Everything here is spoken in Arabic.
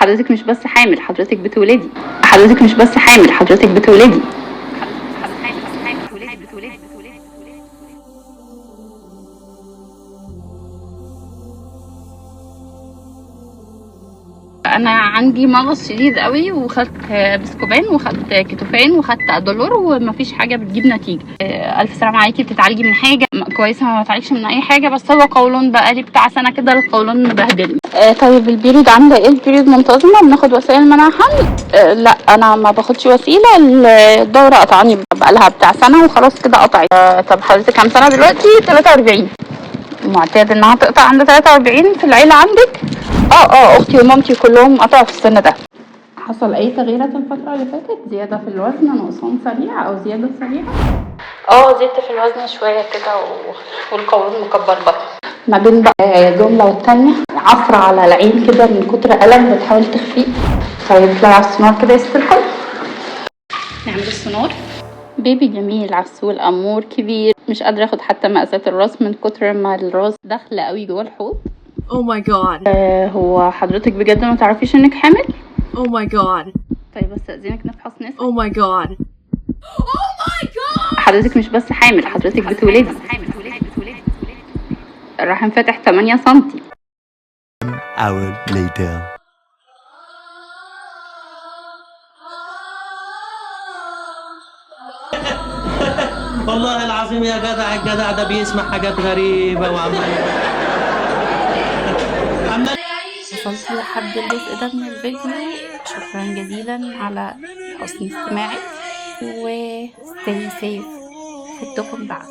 حضرتك مش بس حامل، حضرتك بتولدي. حضرتك مش بس حامل، حضرتك بتولدي. انا عندي مغص شديد قوي، وخدت بسكوبان وخدت كيتوفان وخدت ادولور ومفيش حاجه بتجيب نتيجه. الف سلام عليكي. بتتعالجي من حاجه كويسه؟ ما بتعالجش من اي حاجه، بس هو قولون بقالي بتاع سنه كده القولون مبهدلني. طيب البيريود عامله ايه؟ البيريود منتظمه؟ بناخد وسائل منع حمل؟ لا انا ما باخدش وسيله. الدوره قطعاني بقالها بتاع سنه وخلاص كده قطعت. طب حضرتك كام سنه دلوقتي؟ 43. معتاد انها تقطع عند 43 في العيله عندك؟ اختي ومامتي كلهم قطعوا في السن ده. حصل اي تغييرات الفتره اللي فاتت؟ زياده في الوزن، نقصان سريع او زياده سريعه؟ زدت في الوزن شويه كده والقولون مكبر بطن. ما بين بقى جمله والتانيه عفره على العين كده من كتر الم بتحاول تخفيه. طيب اطلعي على السونار كده يا ست الكل. نعمل السونار. بيبي جميل عسول امور كبير، مش قادره اخد حتى مقاسات الراس من كتر ما الراس داخله قوي جوه الحوض. Oh my god. هو حضرتك بجد ما تعرفيش انك حامل؟ Oh my god. طيب استأذنك نفحص نسا. Oh my god. حضرتك مش بس حامل، حضرتك بتولدي. الرحم فاتح 8 سنتي. hour later. والله العظيم يا جدع، الجدع ده بيسمع حاجات غريبة وعمال وصلت لحد الجزء ده من الفيديو. شكرا جزيلا على حسن استماعك، و stay safe. خدتكم بعد.